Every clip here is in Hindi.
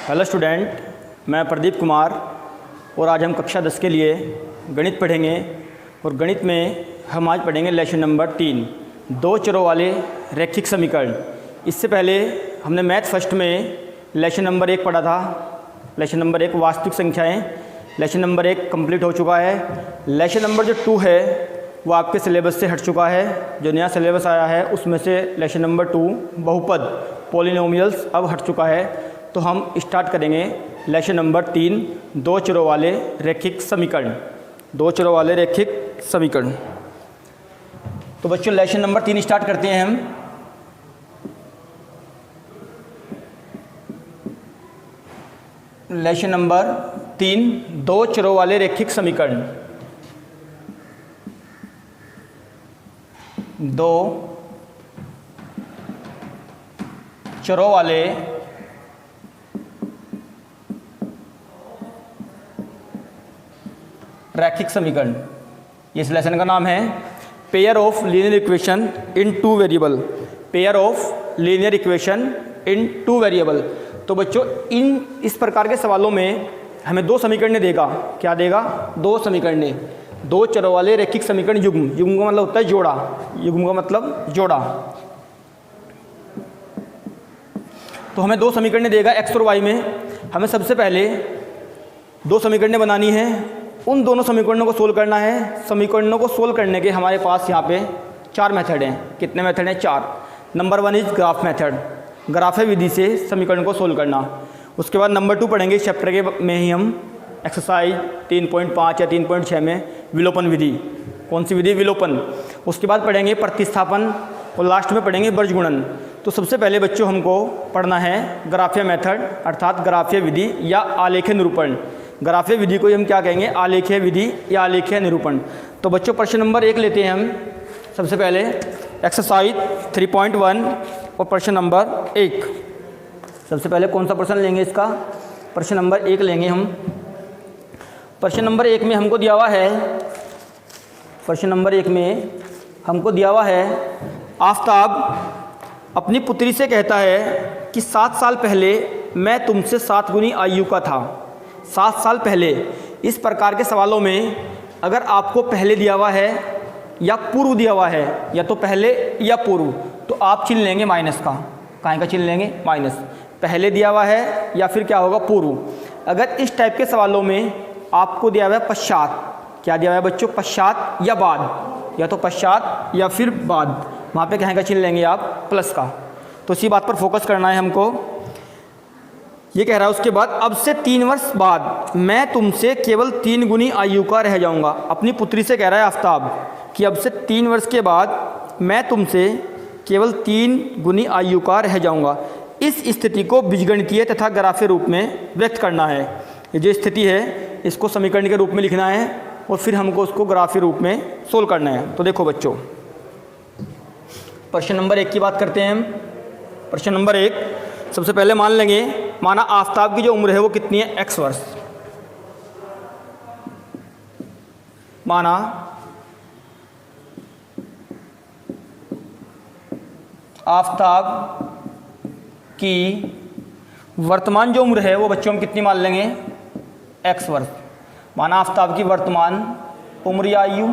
हेलो स्टूडेंट, मैं प्रदीप कुमार और आज हम कक्षा 10 के लिए गणित पढ़ेंगे। और गणित में हम आज पढ़ेंगे लेसन नंबर 3, दो चरों वाले रैखिक समीकरण। इससे पहले हमने मैथ फर्स्ट में लेसन नंबर 1 पढ़ा था। लेसन नंबर 1 वास्तविक संख्याएं। लेसन नंबर 1 कंप्लीट हो चुका है। लेसन नंबर जो 2 है वो आपके सिलेबस से हट चुका है। जो नया सिलेबस आया है उसमें से लेसन नंबर 2 बहुपद पॉलिनोमियल्स अब हट चुका है। तो हम स्टार्ट करेंगे लेसन नंबर 3, दो चरों वाले रैखिक समीकरण। दो चरों वाले रैखिक समीकरण। तो बच्चों लेसन नंबर 3 स्टार्ट करते हैं हम। लेसन नंबर 3, दो चरों वाले रैखिक समीकरण। दो चरों वाले रैखिक समीकरण। इस लेसन का नाम है pair of linear equation in 2 variable. Pair of linear equation in 2 variable. तो बच्चों इस प्रकार के सवालों में हमें 2 समीकरण देगा। क्या देगा? 2 समीकरण। दो चरों वाले रैखिक समीकरण युग्म। युग्म का मतलब होता है जोड़ा। युग्म का मतलब जोड़ा। तो हमें 2 समीकरण देगा एक्स और वाई में। हमें सबसे पहले 2 समीकरण बनानी है। उन दोनों समीकरणों को सोल्व करना है। समीकरणों को सोल्व करने के हमारे पास यहाँ पे 4 मेथड हैं। कितने मेथड हैं? 4। Number 1 is graph method. ग्राफे विधि से समीकरण को सोल्व करना। उसके बाद नंबर 2 पढ़ेंगे इस चैप्टर के में ही हम, एक्सरसाइज 3.5 या 3.6 में विलोपन विधि। कौन सी विधि? विलोपन। उसके बाद पढ़ेंगे प्रतिस्थापन और लास्ट में पढ़ेंगे बीजगुणन। तो सबसे पहले बच्चों हमको पढ़ना है ग्राफीय मेथड अर्थात ग्राफीय विधि या आलेखीय निरूपण। ग्राफीय विधि को हम क्या कहेंगे? आलेखीय विधि या आलेखीय निरूपण। तो बच्चों प्रश्न नंबर 1 लेते हैं हम। सबसे पहले एक्सरसाइज 3.1 और प्रश्न नंबर 1। सबसे पहले कौन सा प्रश्न लेंगे? इसका प्रश्न नंबर 1 लेंगे हम। प्रश्न नंबर 1 में हमको दिया हुआ है, प्रश्न नंबर 1 में हमको दिया हुआ है, आफताब अपनी पुत्री से कहता है कि 7 साल पहले मैं तुमसे 7 गुनी आयु का था। 7 साल पहले। इस प्रकार के सवालों में अगर आपको पहले दिया हुआ है या पूर्व दिया हुआ है, या तो पहले या पूर्व, तो आप चिन्ह लेंगे माइनस का। काहे का चिन्ह लेंगे? माइनस। पहले दिया हुआ है या फिर क्या होगा? पूर्व। अगर इस टाइप के सवालों में आपको दिया हुआ है पश्चात, क्या दिया हुआ है बच्चों? पश्चात या बाद, या तो पश्चात या फिर बाद, वहाँ पे कहें का चिन्ह लेंगे आप प्लस का। तो इसी बात पर फोकस करना है हमको। ये कह रहा है उसके बाद अब से 3 वर्ष बाद मैं तुमसे केवल 3 गुनी आयु का रह जाऊंगा। अपनी पुत्री से कह रहा है आफताब कि अब से 3 वर्ष के बाद मैं तुमसे केवल 3 गुनी आयु का रह जाऊंगा। इस स्थिति को बीजगणितीय तथा ग्राफीय रूप में व्यक्त करना है। ये जो स्थिति है इसको समीकरण के रूप में लिखना है और फिर हमको उसको ग्राफीय रूप में सोल्व करना है। तो देखो बच्चों, प्रश्न नंबर 1 की बात करते हैं हम। प्रश्न नंबर 1 सबसे पहले मान लेंगे, माना आफताब की जो उम्र है वो कितनी है? x वर्ष। माना आफताब की वर्तमान जो उम्र है वो बच्चों हम कितनी मान लेंगे? x वर्ष। माना आफताब की वर्तमान उम्र या आयु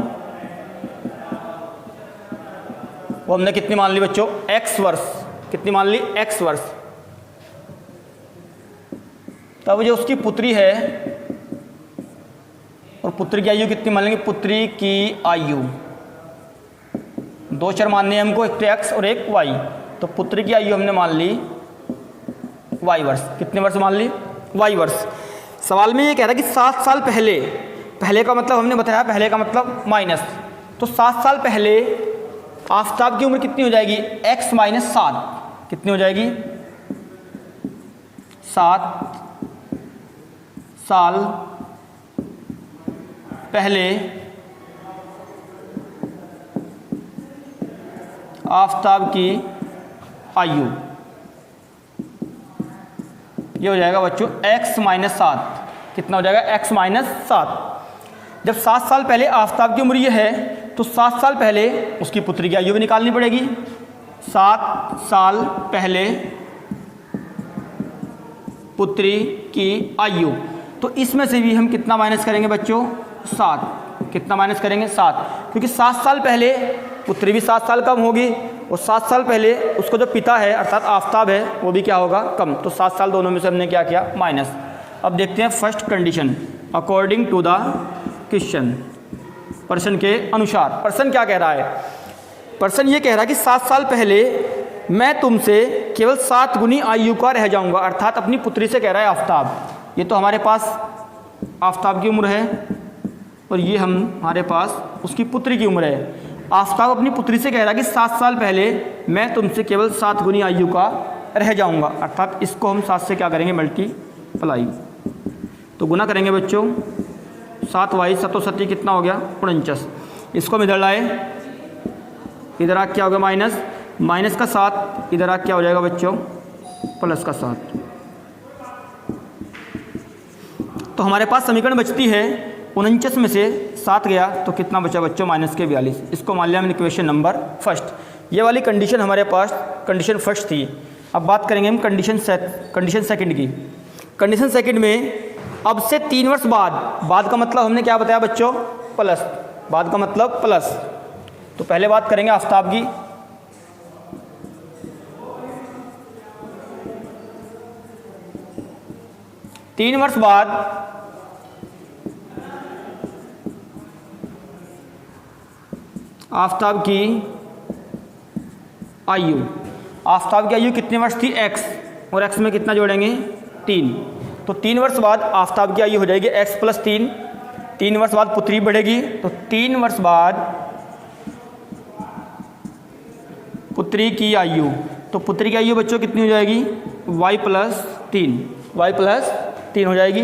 वो हमने कितनी मान ली बच्चों? x वर्ष। कितनी मान ली? x वर्ष। तब जो उसकी पुत्री है और पुत्री की आयु कितनी मान लेंगे? पुत्री की आयु 2 चर मानने हैं हमको, एक तो x और एक y। तो पुत्री की आयु हमने मान ली y वर्ष। कितने वर्ष मान ली? y वर्ष। सवाल में ये कह रहा है कि 7 साल पहले, पहले का मतलब हमने बताया, पहले का मतलब माइनस। तो 7 साल पहले आफताब की उम्र कितनी हो जाएगी? x - 7। कितनी हो जाएगी? 7 साल पहले आफताब की आयु, ये हो जाएगा बच्चों x - 7। कितना हो जाएगा? x - 7। जब 7 साल पहले आफताब की उम्र ये है तो 7 साल पहले उसकी पुत्री की आयु भी निकालनी पड़ेगी। 7 साल पहले पुत्री की आयु। तो इसमें से भी हम कितना माइनस करेंगे बच्चों? 7। कितना माइनस करेंगे? 7, क्योंकि 7 साल पहले पुत्री भी 7 साल कम होगी और 7 साल पहले उसको जो पिता है अर्थात आफताब है वो भी क्या होगा? कम। तो 7 साल दोनों में से हमने क्या किया? माइनस। अब देखते हैं first condition according to the question, प्रश्न के अनुसार। प्रश्न क्या कह रहा है? प्रश्न ये कह रहा है कि 7 साल पहले मैं तुमसे केवल 7 गुनी आयु का रह जाऊंगा, अर्थात अपनी पुत्री से कह रहा है आफताब। ये तो हमारे पास आफताब की उम्र है और ये हमारे पास उसकी पुत्री की उम्र है। आफताब अपनी पुत्री से कह रहा है कि 7 साल पहले मैं तुमसे केवल 7 गुनी आयु का रह जाऊंगा, अर्थात इसको हम 7 से क्या करेंगे? मल्टीप्लाई। तो गुना करेंगे बच्चों, 7 वाई 7 7 कितना हो गया? 49। इसको हम इधर लाए, इधर आ क्या हो गया? माइनस, माइनस का 7, इधर आ क्या हो जाएगा बच्चों? प्लस का 7। तो हमारे पास समीकरण बचती है 49 में से 7 गया तो कितना बचा बच्चों? माइनस के 42। इसको मान लिया हमने इक्वेशन नंबर फर्स्ट। ये वाली कंडीशन हमारे पास कंडीशन फर्स्ट थी। अब बात करेंगे हम कंडीशन सेकंड की। कंडीशन सेकंड में अब से 3 वर्ष बाद का मतलब हमने क्या बताया बच्चों? प्लस। बाद का मतलब प्लस। तो पहले बात करेंगे आफताब की। तीन वर्ष बाद आफताब की आयु, आफताब की आयु कितने वर्ष थी? x, और x में कितना जोड़ेंगे? 3। तो 3 वर्ष बाद आफताब की आयु हो जाएगी x + 3। 3 वर्ष बाद पुत्री बढ़ेगी, तो 3 वर्ष बाद पुत्री की आयु, तो पुत्री की आयु बच्चों कितनी हो जाएगी? y + 3, y + 3 हो जाएगी।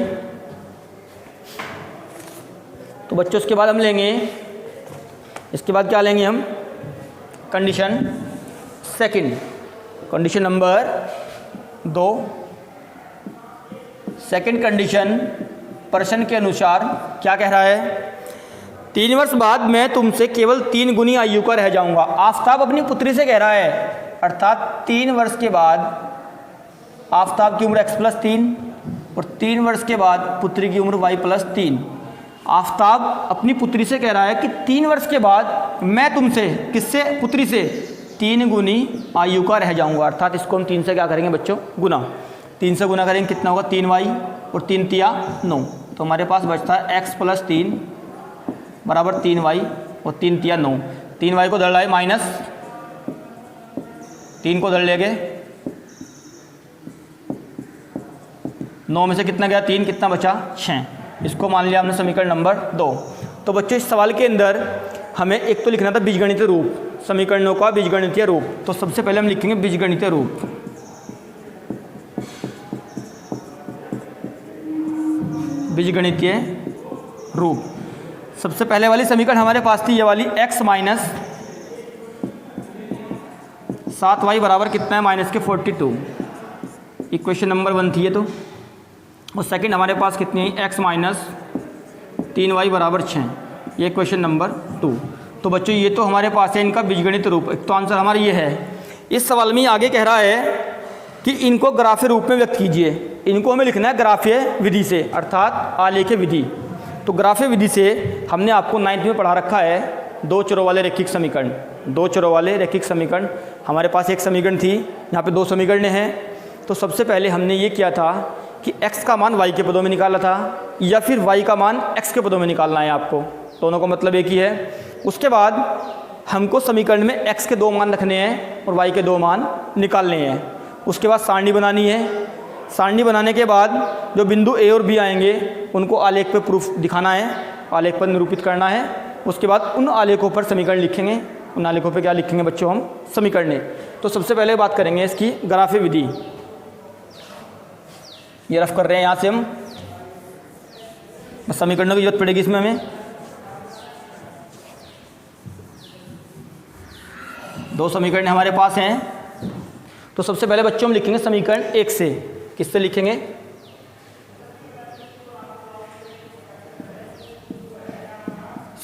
तो बच्चों इसके बाद हम लेंगे, इसके बाद क्या लेंगे हम? Condition second, condition number 2। Second condition प्रश्न के अनुसार क्या कह रहा है? 3 वर्ष बाद मैं तुमसे केवल 3 गुनी आयु का रह जाऊंगा। आफताब अपनी पुत्री से कह रहा है, अर्थात 3 वर्ष के बाद आफताब की उम्र x + 3 और 3 वर्ष के बाद पुत्री की उम्र y + 3। आफताब अपनी पुत्री से कह रहा है कि 3 वर्ष के बाद मैं तुमसे, किससे? पुत्री से 3 गुनी आयु का रह जाऊंगा, अर्थात इसको हम 3 से क्या करेंगे बच्चों? गुना। 3 से गुना करेंगे कितना होगा? 3y और 3 × 9। तो हमारे पास बचता है x + 3 बराबर 3y और 3 × 9। 3y को धर लाए माइनस, 3 को धर ले गए, 9 में से कितना गया? 3, कितना बचा? 6। इसको मान लिया हमने समीकरण नंबर 2। तो बच्चों इस सवाल के अंदर हमें एक तो लिखना था बीजगणितीय रूप, समीकरणों का बीजगणितीय रूप। तो सबसे पहले हम लिखेंगे बीजगणितीय रूप। बीजगणितीय रूप, सबसे पहले वाली समीकरण हमारे पास थी ये वाली x - 7y बराबर कितना है? -42। इक्वेशन नंबर 1 थी ये तो। और सेकंड हमारे पास कितनी है? x - 3y बराबर 6। ये क्वेश्चन नंबर 2। तो बच्चों ये तो हमारे पास है इनका बीजगणित रूप। एक तो आंसर हमारा ये है। इस सवाल में आगे कह रहा है कि इनको ग्राफीय रूप में व्यक्त कीजिए। इनको हमें लिखना है ग्राफीय विधि से, अर्थात आलेखीय विधि। तो ग्राफीय विधि से हमने आपको 9th में पढ़ा रखा है 2 चरों वाले रैखिक समीकरण। 2 चरों वाले रैखिक समीकरण हमारे पास एक समीकरण थी, यहाँ पे 2 समीकरण हैं। तो सबसे पहले हमने ये किया था कि x का मान y के पदों में निकाला था, या फिर y का मान x के पदों में निकालना है आपको। दोनों का मतलब एक ही है। उसके बाद हमको समीकरण में x के 2 मान रखने हैं और y के 2 मान निकालने हैं। उसके बाद सारणी बनानी है। सारणी बनाने के बाद जो बिंदु a और b आएंगे उनको आलेख पे प्रूफ दिखाना है, आलेख पर निरूपित करना है। उसके बाद उन आलेखों पर समीकरण लिखेंगे। उन आलेखों पे क्या लिखेंगे बच्चों? हम समीकरण। तो सबसे पहले बात करेंगे इसकी ग्राफीय विधि। ये रफ कर रहे हैं यहाँ से हम, समीकरणों की जरूरत पड़ेगी इसमें हमें। 2 समीकरण हमारे पास हैं। तो सबसे पहले बच्चों हम लिखेंगे समीकरण 1 से। किससे लिखेंगे?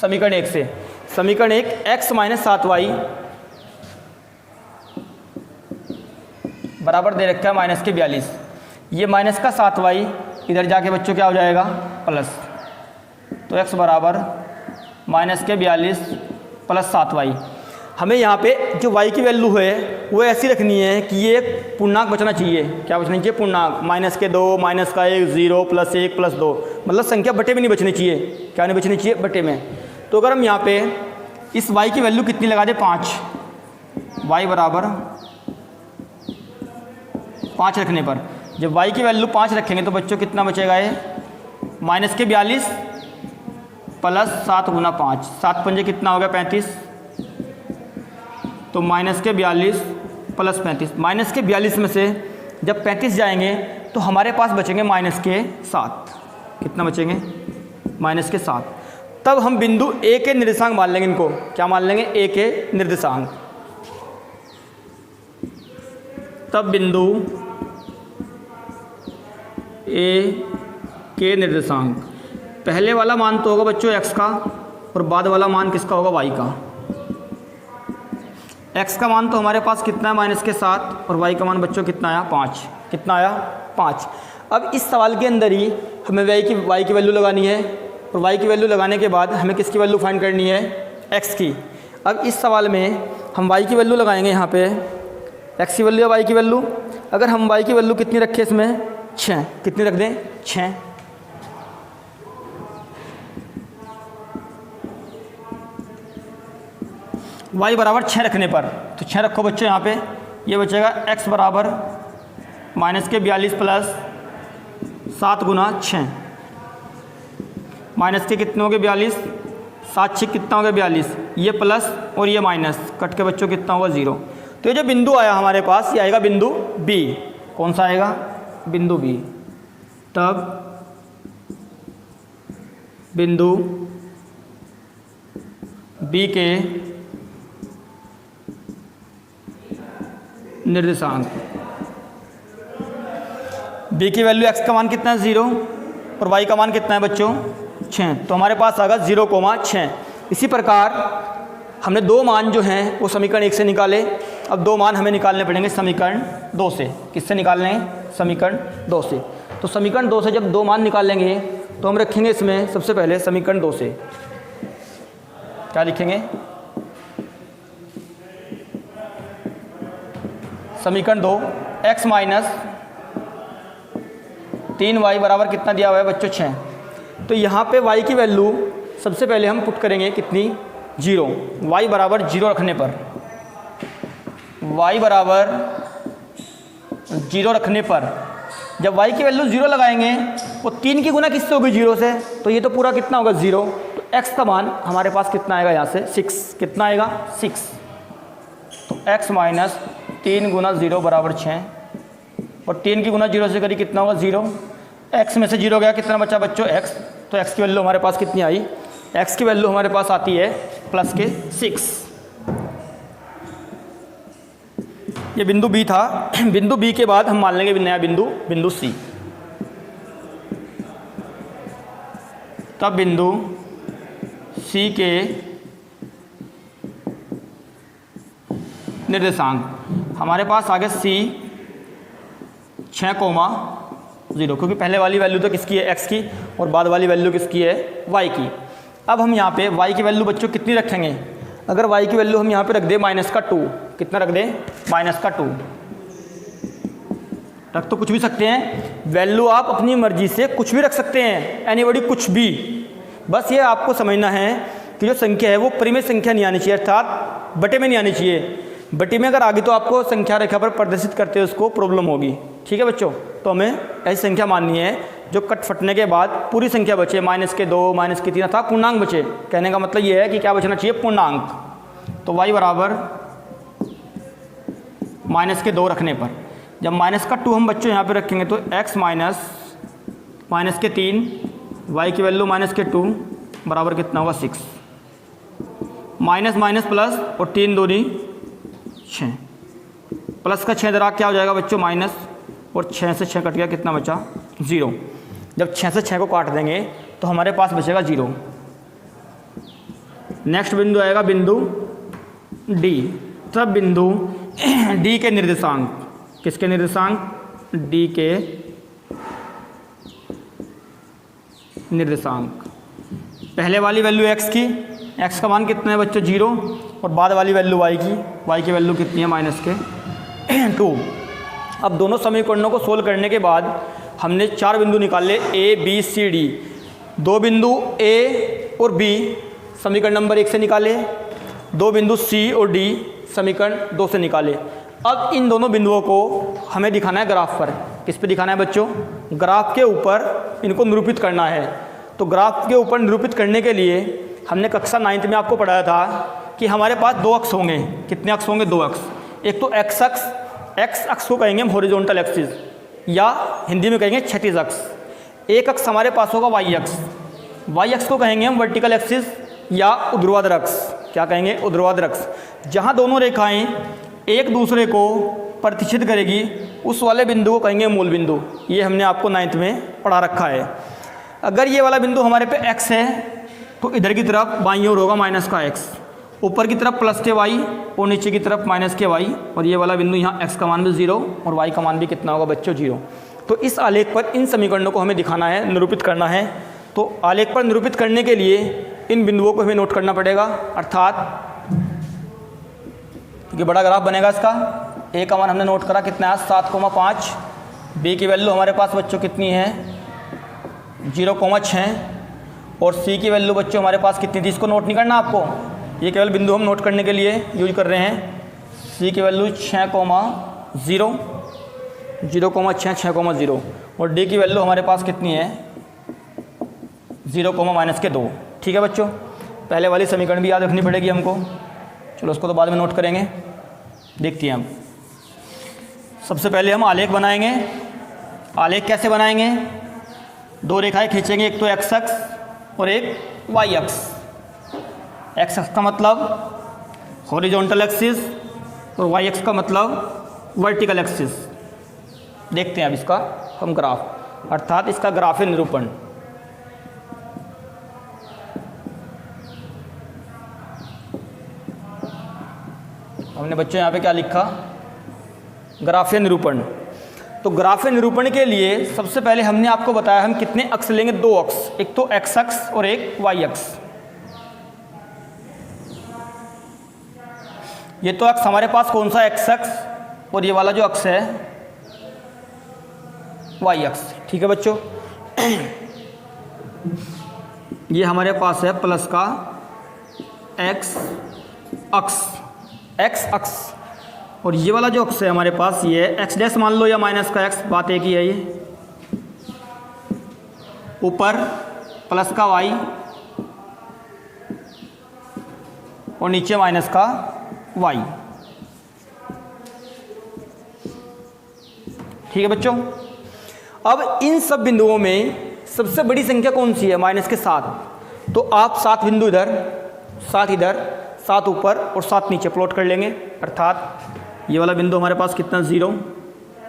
समीकरण 1 से। समीकरण 1 x - 7y बराबर दे रखा है -42। ये माइनस का 7y इधर जाके बच्चों क्या हो जाएगा प्लस, तो x बराबर माइनस के 42 प्लस 7y। हमें यहाँ पे जो y की वैल्यू है वो ऐसी रखनी है कि ये पूर्णांक बचना चाहिए। क्या बचना चाहिए? पूर्णांक। माइनस के 2 माइनस का 1 0 प्लस 1 प्लस 2, मतलब संख्या बटे में नहीं बचनी चाहिए। क्या नहीं बचनी चाहिए? बटे में। तो अगर हम यहाँ पे इस y की वैल्यू कितनी लगा दें 5, y बराबर 5 रखने पर, जब y की वैल्यू 5 रखेंगे तो बच्चों कितना बचेगा? ये माइनस के 42 प्लस 7 गुना 5, 7 पंजे कितना हो गया 35, तो माइनस के 42 प्लस 35। माइनस के 42 में से जब 35 जाएंगे तो हमारे पास बचेंगे माइनस के 7। कितना बचेंगे? माइनस के 7। तब हम बिंदु ए के निर्देशांक मान लेंगे। इनको क्या मान लेंगे? ए के निर्देशांक। तब बिंदु ए के निर्देशांक, पहले वाला मान तो होगा बच्चों x का, और बाद वाला मान किसका होगा? y का। x का मान तो हमारे पास कितना है? माइनस के 7, और y का मान बच्चों कितना आया? 5। कितना आया? 5। अब इस सवाल के अंदर ही हमें y की वैल्यू लगानी है, और y की वैल्यू लगाने के बाद हमें किसकी वैल्यू फाइंड करनी है? x की। अब इस सवाल में हम y की वैल्यू लगाएंगे यहाँ पे, x की वैल्यू या y की वैल्यू। अगर हम y की वैल्यू कितनी रखें इसमें? 6। कितनी रख दें? 6। y बराबर 6 रखने पर, तो 6 रखो बच्चों यहाँ पे, ये बचेगा x बराबर माइनस के 42 प्लस 7 गुना 6। माइनस के कितने हो गए? 42, 7 6 कितना हो गया? 42, ये प्लस और ये माइनस कट के बच्चों कितना होगा? 0। तो ये जो बिंदु आया हमारे पास, ये आएगा बिंदु B। कौन सा आएगा? बिंदु B। तब बिंदु B के निर्देशांक, b की वैल्यू x का मान कितना है? 0, और y का मान कितना है बच्चों? 6। तो हमारे पास आएगा 0,6। इसी प्रकार हमने दो मान जो हैं वो समीकरण 1 से निकाले। अब दो मान हमें निकालने पड़ेंगे समीकरण 2 से। किससे निकालने हैं? समीकरण 2 से। तो समीकरण 2 से जब दो मान निकालेंगे तो हम रखेंगे इसमें सबसे पहले समीकरण 2 से क्या लिखेंगे? समीकरण 2, x माइनस 3y बराबर कितना दिया हुआ है बच्चों? 6। तो यहाँ पे y की वैल्यू सबसे पहले हम पुट करेंगे कितनी? 0। y बराबर 0 रखने पर, y बराबर 0 रखने पर जब y की वैल्यू 0 लगाएंगे वो 3 की गुना किससे होगी? 0 से। तो ये तो पूरा कितना होगा? 0। तो x का मान हमारे पास कितना आएगा यहाँ से? 6। कितना आएगा? 6। तो x माइनस 3 गुना 0 बराबर 6, और 3 की गुना 0 से करी कितना होगा? 0। x में से 0 गया, कितना बचा बच्चों? x। तो x की वैल्यू हमारे पास कितनी आई? x की वैल्यू हमारे पास आती है प्लस के 6। ये बिंदु B था। बिंदु B के बाद हम मान लेंगे नया बिंदु C। तब बिंदु C के निर्देशांक हमारे पास आ गया C 6,0, क्योंकि पहले वाली वैल्यू तो किसकी है? x की, और बाद वाली वैल्यू किसकी है? y की। अब हम यहाँ पे y की वैल्यू बच्चों कितनी रखेंगे? अगर y की वैल्यू हम यहाँ पे रख दें माइनस का 2, कितना रख दें? माइनस का 2। रख तो कुछ भी सकते हैं, वैल्यू आप अपनी मर्जी से कुछ भी रख सकते हैं, एनीबॉडी कुछ भी। बस ये आपको समझना है कि जो संख्या है वो परिमेय संख्या नहीं आनी चाहिए, अर्थात बटे में नहीं आनी चाहिए। बटे में अगर आगे तो आपको संख्या रेखा पर प्रदर्शित करते हुए उसको प्रॉब्लम होगी। ठीक है बच्चों? तो हमें ऐसी संख्या माननी है जो कट फटने के बाद पूरी संख्या बचे, माइनस के 2 माइनस के 3 था पूर्णांक बचे। कहने का मतलब ये है कि क्या बचना चाहिए? पूर्णांक। तो y बराबर माइनस के 2 रखने पर, जब माइनस का 2 हम बच्चों यहाँ पे रखेंगे तो x माइनस के 3, y की वैल्यू माइनस के 2 बराबर कितना होगा? 6। माइनस माइनस प्लस, और 3 दूनी 6, प्लस का 6 दराग क्या हो जाएगा बच्चों? माइनस, और 6 से 6 कट गया, कितना बचा? 0। जब 6 से 6 को काट देंगे तो हमारे पास बचेगा 0। नेक्स्ट बिंदु आएगा बिंदु D। तब बिंदु D के निर्देशांक, किसके निर्देशांक? D के निर्देशांक। पहले वाली वैल्यू x की, x का मान कितना है बच्चों 0, और बाद वाली वैल्यू y की वैल्यू कितनी है -2। अब दोनों समीकरणों को सोल्व करने के बाद हमने 4 बिंदु निकाले a b c d। 2 बिंदु a और b समीकरण नंबर 1 से निकाले, 2 बिंदु c और d समीकरण 2 से निकाले। अब इन दोनों बिंदुओं को हमें दिखाना है ग्राफ पर। किस पे दिखाना है बच्चों? ग्राफ के ऊपर इनको निरूपित करना है। तो ग्राफ के ऊपर निरूपित करने के लिए हमने कक्षा 9th में आपको पढ़ाया था कि हमारे पास 2 अक्ष होंगे। कितने अक्ष होंगे? 2 अक्ष। एक तो एक्स अक्ष, एक्स अक्ष को कहेंगे हम हॉरिजॉन्टल एक्सिस, या हिंदी में कहेंगे क्षैतिज अक्ष। एक अक्ष हमारे पास होगा वाई अक्ष, वाई अक्ष को कहेंगे हम वर्टिकल एक्सिस या ऊर्ध्वाधर अक्ष। क्या कहेंगे? ऊर्ध्वाधर अक्ष। जहाँ दोनों रेखाएं एक दूसरे को प्रतिच्छेद करेगी उस वाले बिंदु को कहेंगे मूल बिंदु। ये हमने आपको 9th में पढ़ा रखा है। अगर ये वाला बिंदु हमारे पे x है तो इधर की तरफ बाईं ओर होगा -x, ऊपर की तरफ +y और नीचे की तरफ -y, और ये वाला बिंदु यहाँ x का मान भी 0 और y का मान भी कितना होगा बच्चों? 0। तो इस आलेख पर इन समीकरणों को हमें दिखाना है, निरूपित करना है। तो आलेख पर निरूपित करने के लिए इन बिंदुओं को हमें नोट करना पड़ेगा, अर्थात क्योंकि बड़ा ग्राफ बनेगा इसका। a का मान हमने नोट करा कितना है? 7,5। b की वैल्यू हमारे पास बच्चों कितनी है? 0,6। और c की वैल्यू बच्चों हमारे पास कितनी थी? इसको नोट नहीं करना आपको, ये केवल बिंदु हम नोट करने के लिए यूज कर रहे हैं। c की वैल्यू 6,0, 0,6, और d की वैल्यू हमारे पास कितनी है? 0,-2। ठीक है बच्चों, पहले वाली समीकरण भी याद रखनी पड़ेगी हमको। चलो उसको तो बाद में नोट करेंगे। देखते हैं हम। सबसे पहले हम आलेख बनाएंगे। आलेख कैसे बनाएंगे? 2 रेखाएं खींचेंगे, एक तो एक्स अक्ष और एक वाई अक्ष। एक्स अक्ष का मतलब हॉरिजॉन्टल एक्सिस और वाई अक्ष का मतलब वर्टिकल एक्सिस। देखते हैं अब इसका हम ग्राफ, अर्थात इसका ग्राफीय निरूपण। हमने बच्चों यहाँ पे क्या लिखा? ग्राफीय निरूपण। तो ग्राफीय निरूपण के लिए सबसे पहले हमने आपको बताया हम कितने अक्ष लेंगे? 2 अक्ष, एक तो एक्स अक्ष और एक वाई अक्ष। ये तो अक्ष हमारे पास कौन सा? एक्स अक्ष, और ये वाला जो अक्ष है वाई अक्ष। ठीक है बच्चों, ये हमारे पास है प्लस का एक्स अक्ष, और ये वाला जो अक्ष है हमारे पास ये एक्स डैश मान लो या माइनस का एक्स, बात एक ही है। ये ऊपर प्लस का वाई और नीचे माइनस का वाई। ठीक है बच्चों, अब इन सब बिंदुओं में सबसे बड़ी संख्या कौन सी है? -7। तो आप 7 बिंदु इधर, 7 इधर, 7 ऊपर और 7 नीचे प्लॉट कर लेंगे। अर्थात ये वाला बिंदु हमारे पास कितना? 0।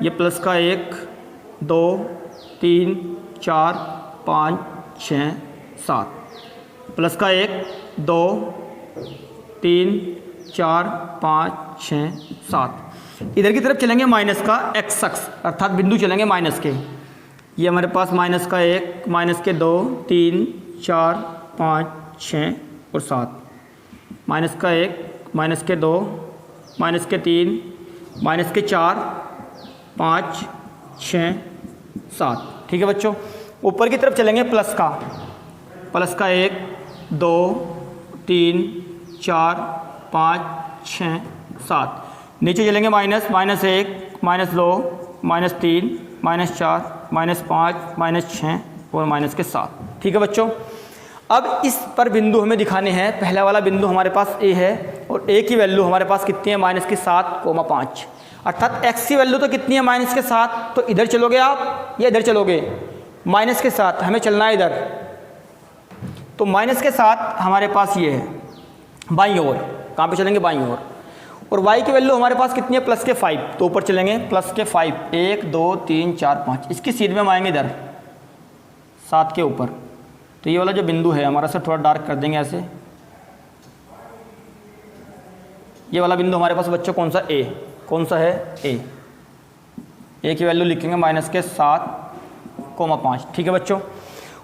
ये प्लस का 1, 2, 3, 4, 5, 6, 7। प्लस का 1, 2, 3, 4, 5, 6, 7। इधर की तरफ चलेंगे माइनस का एक्स अक्ष, अर्थात बिंदु चलेंगे माइनस के। ये हमारे पास माइनस का 1, माइनस के 2, 3, 4, 5, 6 और 7। माइनस का 1, माइनस के 2, माइनस के 3, माइनस के 4, 5, 6, 7। ठीक है बच्चों, ऊपर की तरफ चलेंगे प्लस का 1, 2, 3, 4, 5, 6, 7। नीचे चलेंगे माइनस -1, -2, -3, -4, -5, -6 और माइनस के 7। ठीक है बच्चों, अब इस पर बिंदु हमें दिखाने हैं। पहला वाला बिंदु हमारे पास ए है और ए की वैल्यू हमारे पास कितनी है? -7,5। अर्थात एक्स की वैल्यू तो कितनी है? -7। तो इधर चलोगे आप या इधर चलोगे? -7, हमें चलना है इधर। तो -7 हमारे पास ये है बाईं ओर। कहाँ पे चलेंगे? बाईं ओर। और y की वैल्यू हमारे पास कितनी है? +5। तो ऊपर चलेंगे +5, 1, 2, 3, 4, 5। इसकी सीध में हम आएंगे इधर 7 के ऊपर। तो ये वाला जो बिंदु है हमारा, से थोड़ा डार्क कर देंगे ऐसे। ये वाला बिंदु हमारे पास बच्चों कौन सा? ए। कौन सा है? ए की वैल्यू लिखेंगे -7,5। ठीक है बच्चों,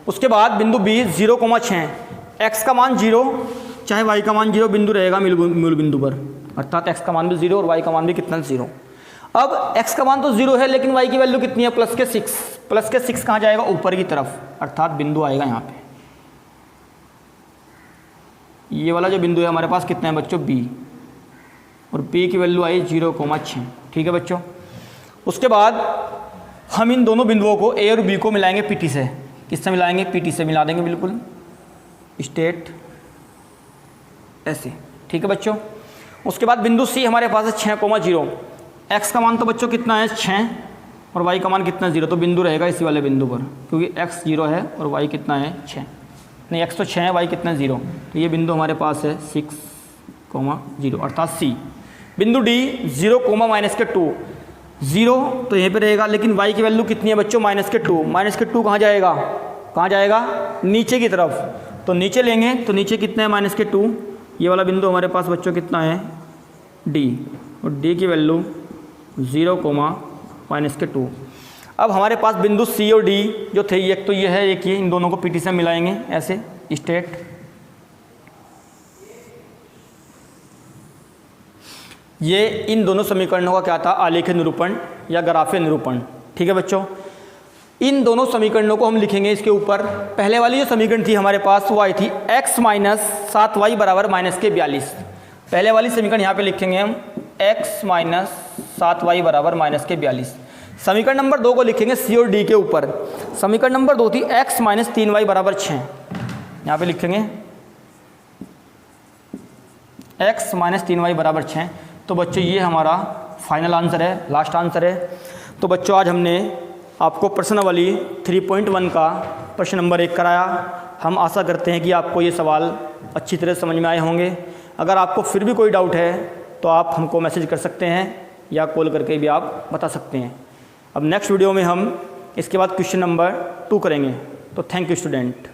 उसके बाद बिंदु बी 0,6, x का मान 0 चाहे y का मान 0 बिंदु रहेगा मूल बिंदु पर, अर्थात x का मान भी 0 और y का मान भी कितना 0। अब x का मान तो 0 है लेकिन y की वैल्यू कितनी है +6, +6 कहाँ जाएगा ऊपर की तरफ, अर्थात बिंदु आएगा यहाँ पे, ये वाला जो बिंदु है हमारे पास कितना है बच्चों b, और b की वैल्यू आई 0,6। ठीक है बच्चों। उसके बाद हम इन दोनों बिंदुओं को a और b को मिलाएंगे PT से। किससे मिलाएंगे? PT से मिला देंगे बिल्कुल स्टेट ऐसे। ठीक है बच्चों। उसके बाद बिंदु C हमारे पास है 6,0, x का मान तो बच्चों कितना है 6 और y का मान कितना 0, तो बिंदु रहेगा इसी वाले बिंदु पर, क्योंकि x 0 है और y कितना है 6, नहीं x तो 6 है, y कितना 0, तो ये बिंदु हमारे पास है 6,0 अर्थात C। बिंदु D 0,-2, 0 तो यहीं पे रहेगा, लेकिन y की वैल्यू कितनी है बच्चों -2 कहाँ जाएगा नीचे की तरफ, तो नीचे लेंगे तो नीचे कितना है -2, ये वाला बिंदु हमारे पास बच्चों कितना है D, और D की वैल्यू 0,-2। अब हमारे पास बिंदु C और D जो थे, एक तो ये है एक ये, इन दोनों को PT से मिलाएंगे ऐसे स्टेट। ये इन दोनों समीकरणों का क्या था? आलेख निरूपण या ग्राफीय निरूपण। ठीक है बच्चों। इन दोनों समीकरणों को हम लिखेंगे इसके ऊपर। पहले वाली जो समीकरण थी हमारे पास वो आई थी x - 7y = -42। पहले वाली समीकरण यहाँ पे लिखेंगे हम x - 7y = -42। समीकरण नंबर 2 को लिखेंगे C और D के ऊपर। समीकरण नंबर 2 थी x - 3y = 6। यहाँ पे लिखेंगे x - 3y = 6। तो बच्चों ये हमारा फाइनल आंसर है, लास्ट आंसर है। तो बच्चों आज हमने आपको प्रश्नावली 3.1 का प्रश्न नंबर 1 कराया। हम आशा करते हैं कि आपको ये सवाल अच्छी तरह समझ में आए होंगे। अगर आपको फिर भी कोई डाउट है तो आप हमको मैसेज कर सकते हैं या कॉल करके भी आप बता सकते हैं। अब नेक्स्ट वीडियो में हम इसके बाद क्वेश्चन नंबर 2 करेंगे। तो थैंक यू स्टूडेंट।